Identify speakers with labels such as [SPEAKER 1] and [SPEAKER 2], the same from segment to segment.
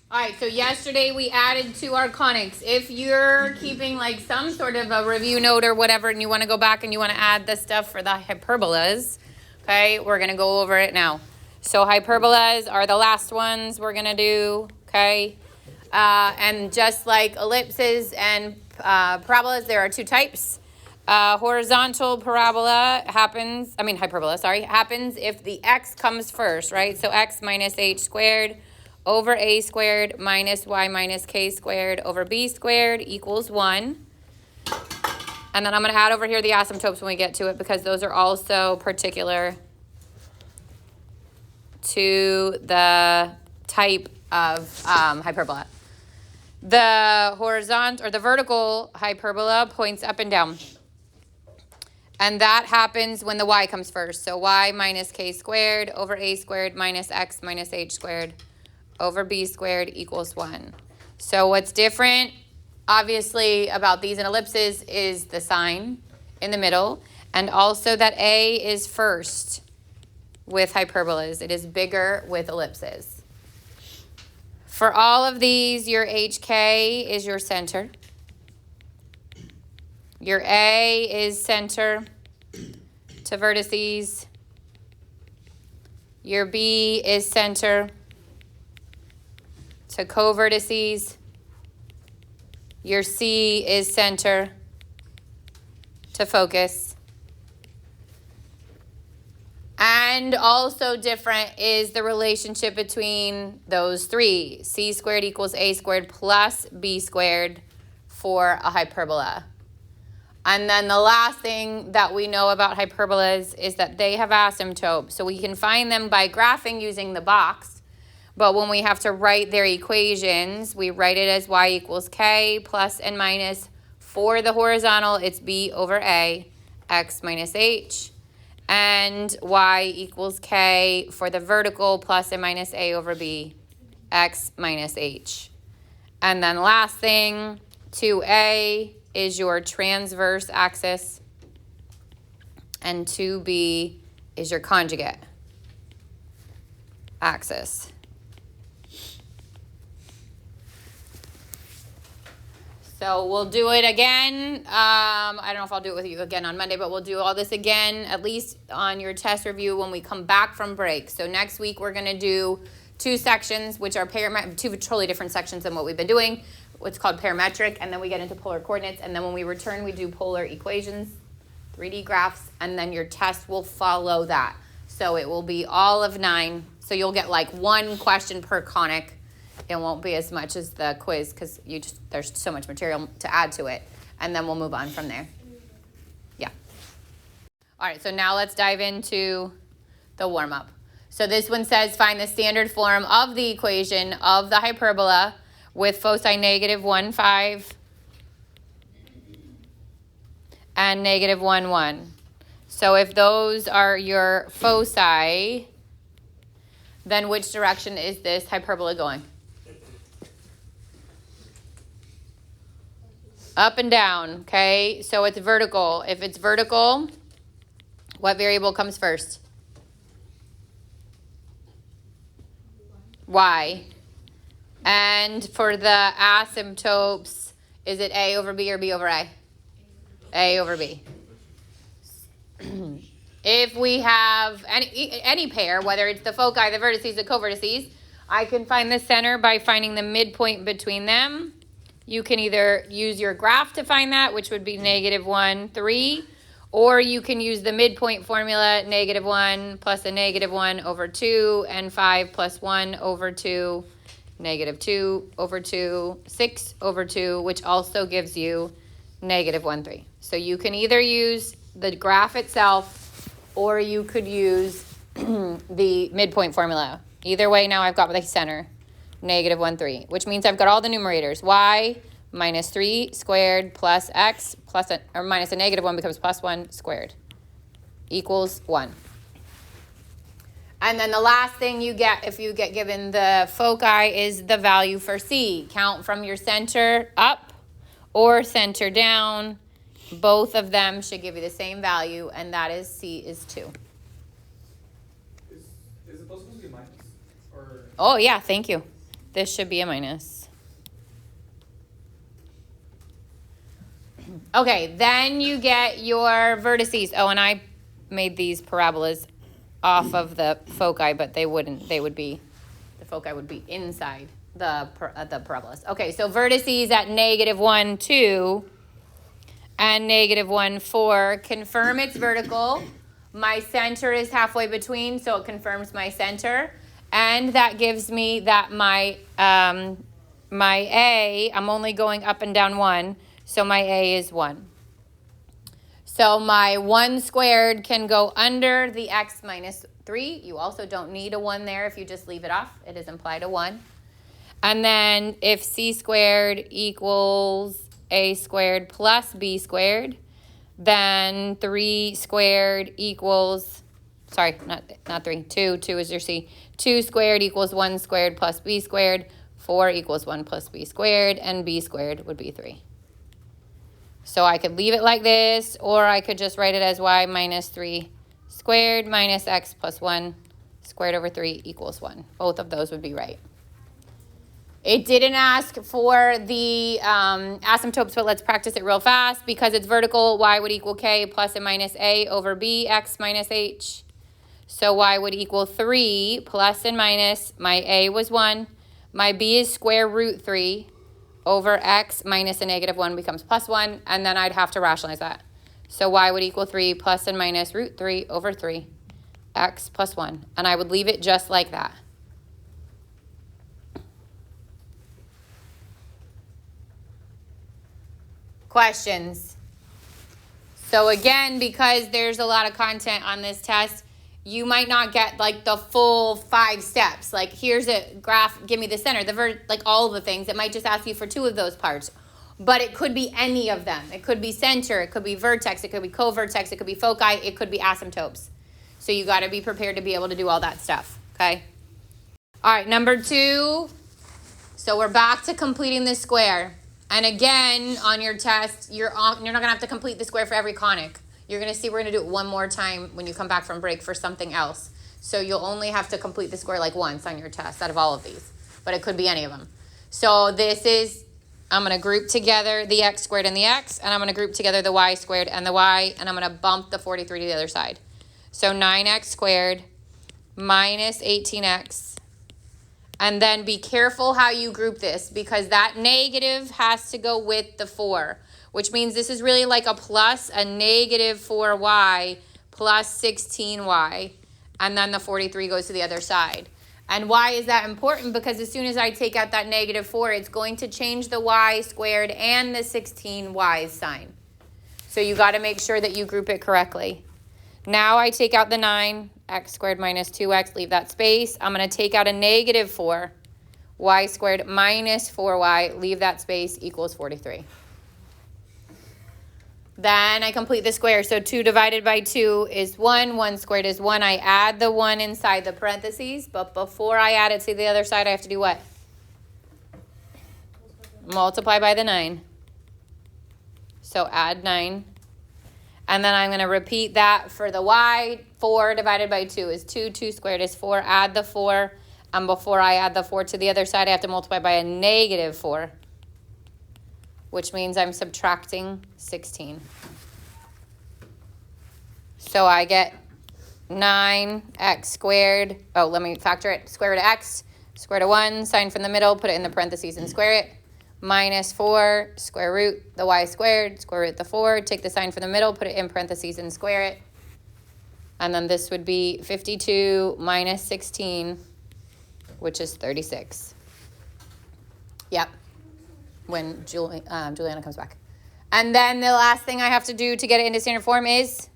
[SPEAKER 1] All right, so yesterday we added to our conics. If you're keeping like some sort of a review note or whatever, and you want to go back and you want to add the stuff for the hyperbolas, okay, we're going to go over it now. So hyperbolas are the last ones we're going to do, okay? And just like ellipses and parabolas, there are two types. Horizontal parabola happens if the x comes first, right? So x minus h squared over a squared minus y minus k squared over b squared equals 1. And then I'm going to add over here the asymptotes when we get to it because those are also particular to the type of hyperbola. The horizontal or the vertical hyperbola points up and down. And that happens when the y comes first. So y minus k squared over a squared minus x minus h squared over b squared equals 1. So what's different, obviously, about these and ellipses is the sign in the middle, and also that a is first with hyperbolas. It is bigger with ellipses. For all of these, your HK is your center. Your A is center to vertices. Your B is center to co-vertices. Your C is center to focus. And also different is the relationship between those three. C squared equals A squared plus B squared for a hyperbola. And then the last thing that we know about hyperbolas is that they have asymptotes. So we can find them by graphing using the box. But when we have to write their equations, we write it as y equals k plus and minus. For the horizontal, it's b over a, x minus h. And y equals k for the vertical plus and minus a over b, x minus h. And then last thing, 2a is your transverse axis, and 2b is your conjugate axis. So we'll do it again. I don't know if I'll do it with you again on Monday, but we'll do all this again, at least on your test review when we come back from break. So next week we're going to do two sections, which are two totally different sections than what we've been doing. What's called parametric, and then we get into polar coordinates, and then when we return, we do polar equations, 3D graphs, and then your test will follow that. So it will be all of 9. So you'll get like one question per conic. It won't be as much as the quiz because there's so much material to add to it. And then we'll move on from there. Yeah. All right, so now let's dive into the warm-up. So this one says find the standard form of the equation of the hyperbola with foci negative 1, 5 and negative 1, 1. So if those are your foci, then which direction is this hyperbola going? Up and down, okay? So it's vertical. If it's vertical, what variable comes first? Y. And for the asymptotes, is it A over B or B over A? A over B. If we have any pair, whether it's the foci, the vertices, the co-vertices, I can find the center by finding the midpoint between them. You can either use your graph to find that, which would be negative 1, 3, or you can use the midpoint formula, negative 1 plus a negative 1 over 2, and 5 plus 1 over 2, negative 2 over 2, 6 over 2, which also gives you negative 1, 3. So you can either use the graph itself, or you could use the midpoint formula. Either way, now I've got the center. Negative 1, 3, which means I've got all the numerators. Y minus 3 squared plus x plus or minus a negative 1 becomes plus 1 squared equals 1. And then the last thing you get if you get given the foci is the value for C. Count from your center up or center down. Both of them should give you the same value, and that is C is 2.
[SPEAKER 2] Is it supposed to be minus? Or?
[SPEAKER 1] Oh, yeah, thank you. This should be a minus. Okay, then you get your vertices. Oh, and I made these parabolas off of the foci, but they wouldn't. They would be, the foci would be inside the parabolas. Okay, so vertices at -1, 2 and -1, 4 confirm it's vertical. My center is halfway between, so it confirms my center. And that gives me that my A, I'm only going up and down 1, so my A is 1. So my 1 squared can go under the x minus 3. You also don't need a 1 there if you just leave it off. It is implied a 1. And then if c squared equals a squared plus b squared, then 3 squared equals, sorry, not 3, 2 is your c. 2 squared equals 1 squared plus b squared, 4 equals 1 plus b squared, and b squared would be 3. So I could leave it like this, or I could just write it as y minus 3 squared minus x plus 1 squared over 3 equals 1. Both of those would be right. It didn't ask for the asymptotes, but let's practice it real fast. Because it's vertical, y would equal k plus and minus a over b, x minus h. So y would equal 3 plus and minus, my a was 1. My b is square root 3 over x minus a -1 becomes plus 1. And then I'd have to rationalize that. So y would equal 3 plus and minus root 3 over 3, x plus 1. And I would leave it just like that. Questions? So again, because there's a lot of content on this test, you might not get like the full 5 steps. Like here's a graph, give me the center, like all the things. It might just ask you for 2 of those parts. But it could be any of them. It could be center, it could be vertex, it could be covertex, it could be foci, it could be asymptotes. So you got to be prepared to be able to do all that stuff, okay? All right, number 2. So we're back to completing the square. And again, on your test, you're not going to have to complete the square for every conic. You're going to see we're going to do it one more time when you come back from break for something else. So you'll only have to complete the square like once on your test out of all of these. But it could be any of them. So this is, I'm going to group together the x squared and the x. And I'm going to group together the y squared and the y. And I'm going to bump the 43 to the other side. So 9x squared minus 18x. And then be careful how you group this, because that negative has to go with the 4, which means this is really like a plus a -4y plus 16y, and then the 43 goes to the other side. And why is that important? Because as soon as I take out that -4, it's going to change the y squared and the 16y sign. So you got to make sure that you group it correctly. Now I take out the 9, x squared minus 2x, leave that space. I'm going to take out a -4, y squared minus 4y, leave that space, equals 43. Then I complete the square. So 2 divided by 2 is 1. 1 squared is 1. I add the 1 inside the parentheses, but before I add it to the other side, I have to do what? Multiply by the 9. So add 9. And then I'm going to repeat that for the y. 4 divided by 2 is 2. 2 squared is 4. Add the 4. And before I add the 4 to the other side, I have to multiply by a -4, which means I'm subtracting 16. So I get 9x squared. Oh, let me factor it. Square root of x, square root of 1, sign from the middle, put it in the parentheses and square it. Minus 4, square root the y squared, square root the 4, take the sign from the middle, put it in parentheses and square it. And then this would be 52 minus 16, which is 36. Yep, when Juliana comes back. And then the last thing I have to do to get it into standard form is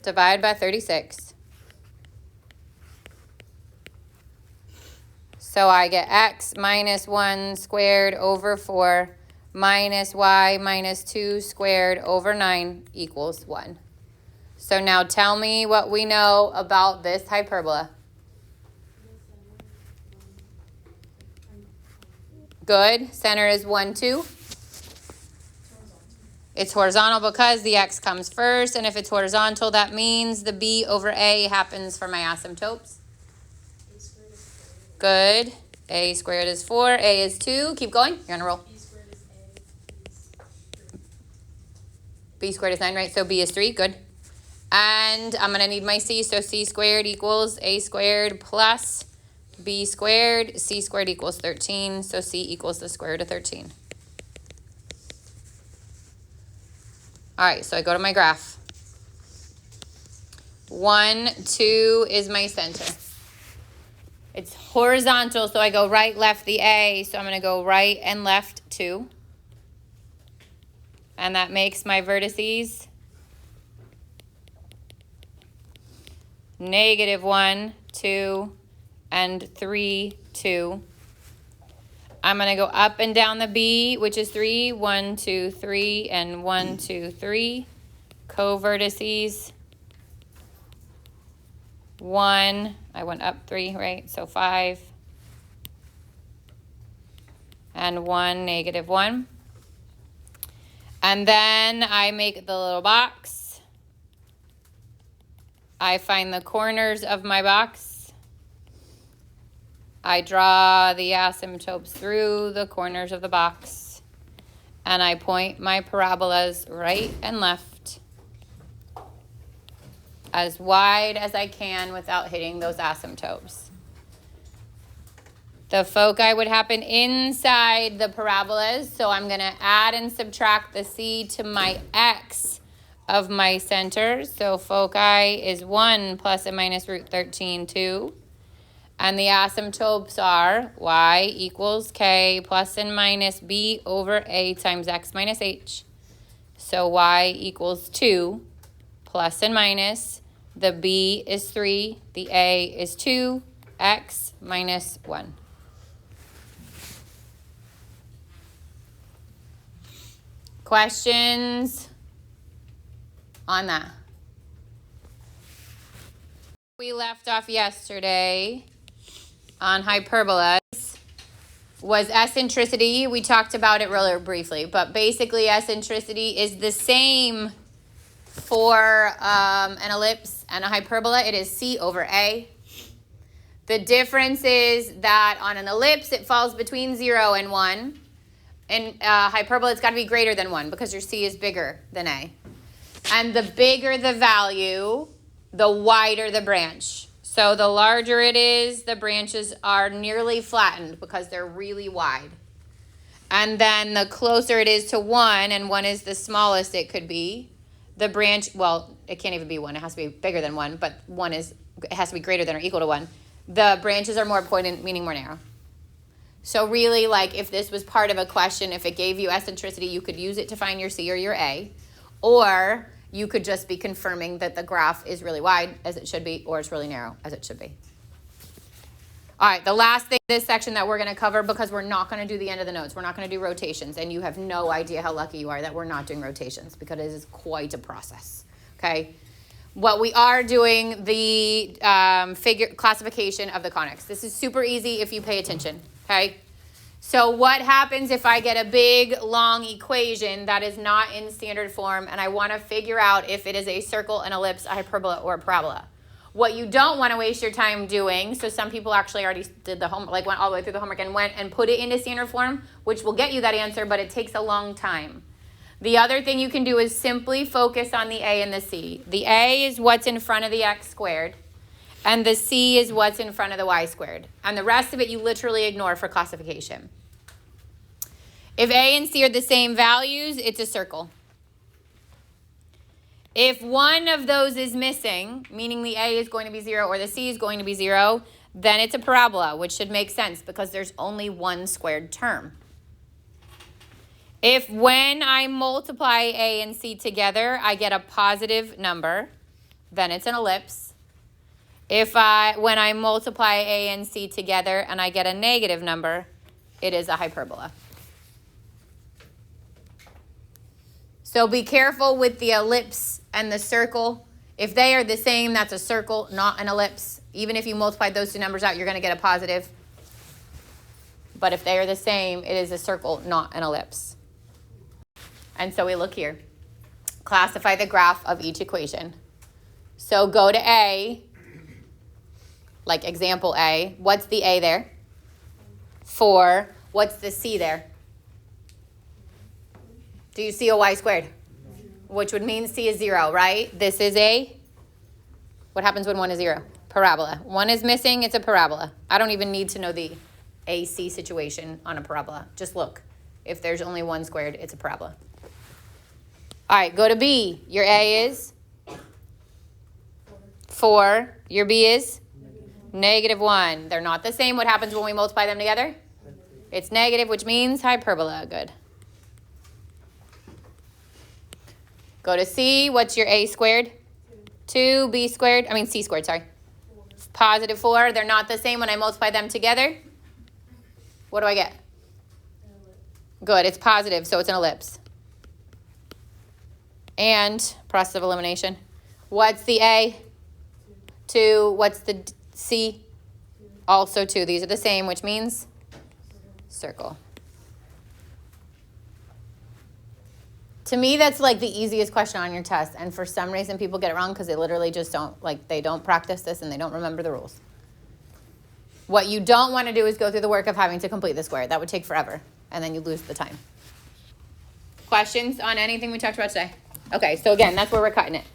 [SPEAKER 1] divide by 36. So I get x minus 1 squared over 4 minus y minus 2 squared over 9 equals 1. So now tell me what we know about this hyperbola. Good. Center is 1, 2. It's horizontal because the x comes first. And if it's horizontal, that means the b over a happens for my asymptotes. Good. A squared is 4. A is 2. Keep going. You're on a roll.
[SPEAKER 2] B squared is A.
[SPEAKER 1] B squared is 9, right? So B is 3. Good. And I'm going to need my C. So C squared equals A squared plus B squared. C squared equals 13. So C equals the square root of 13. All right, so I go to my graph. 1, 2 is my center. It's horizontal, so I go right, left, the A. So I'm going to go right and left 2. And that makes my vertices -1, 2, and 3, 2. I'm going to go up and down the B, which is 3, 1, 2, 3, and 1, 2, 3. Co-vertices. 1, I went up 3, right? So 5. And 1, -1. And then I make the little box. I find the corners of my box. I draw the asymptotes through the corners of the box. And I point my parabolas right and left as wide as I can without hitting those asymptotes. The foci would happen inside the parabolas, so I'm going to add and subtract the C to my X of my center. So foci is 1 plus and minus root 13, 2. And the asymptotes are Y equals K plus and minus B over A times X minus H. So Y equals 2 plus and minus. The B is 3, the A is 2, X minus 1. Questions on that? We left off yesterday on hyperbolas was eccentricity. We talked about it really briefly, but basically eccentricity is the same for an ellipse and a hyperbola. It is C over A. The difference is that on an ellipse, it falls between 0 and 1. In hyperbola, it's got to be greater than 1 because your C is bigger than A. And the bigger the value, the wider the branch. So the larger it is, the branches are nearly flattened because they're really wide. And then the closer it is to 1, and 1 is the smallest it could be, the branch, well, it can't even be 1. It has to be bigger than 1, but it has to be greater than or equal to 1. The branches are more pointed, meaning more narrow. So really, like, if this was part of a question, if it gave you eccentricity, you could use it to find your C or your A. Or you could just be confirming that the graph is really wide, as it should be, or it's really narrow, as it should be. All right, the last thing in this section that we're going to cover, because we're not going to do the end of the notes, we're not going to do rotations, and you have no idea how lucky you are that we're not doing rotations, because it is quite a process, okay? What we are doing, the classification of the conics. This is super easy if you pay attention, okay? So what happens if I get a big, long equation that is not in standard form, and I want to figure out if it is a circle, an ellipse, a hyperbola, or a parabola? What you don't want to waste your time doing, so some people actually already did the homework, like went all the way through the homework and went and put it into standard form, which will get you that answer, but it takes a long time. The other thing you can do is simply focus on the A and the C. The A is what's in front of the X squared, and the C is what's in front of the Y squared. And the rest of it you literally ignore for classification. If A and C are the same values, it's a circle. If one of those is missing, meaning the A is going to be 0 or the C is going to be 0, then it's a parabola, which should make sense because there's only one squared term. If when I multiply A and C together, I get a positive number, then it's an ellipse. If when I multiply A and C together and I get a negative number, it is a hyperbola. So be careful with the ellipse and the circle. If they are the same, that's a circle, not an ellipse. Even if you multiply those two numbers out, you're going to get a positive. But if they are the same, it is a circle, not an ellipse. And so we look here. Classify the graph of each equation. So go to A. like example A. What's the A there? 4. What's the C there? Do you see a y squared? Which would mean C is 0, right? This is a, what happens when 1 is 0? Parabola. 1 is missing, it's a parabola. I don't even need to know the AC situation on a parabola. Just look. If there's only 1 squared, it's a parabola. All right, go to B. Your A is 4. Your B is -1. They're not the same. What happens when we multiply them together? It's negative, which means hyperbola. Good. Go to C. What's your A squared? 2. C squared, sorry. +4. They're not the same when I multiply them together. What do I get? Good. It's positive, so it's an ellipse. And process of elimination. What's the A? 2. What's the C? Also 2. These are the same, which means circle. To me, that's like the easiest question on your test. And for some reason, people get it wrong because they literally just they don't practice this and they don't remember the rules. What you don't want to do is go through the work of having to complete the square. That would take forever. And then you lose the time. Questions on anything we talked about today? Okay, so again, that's where we're cutting it.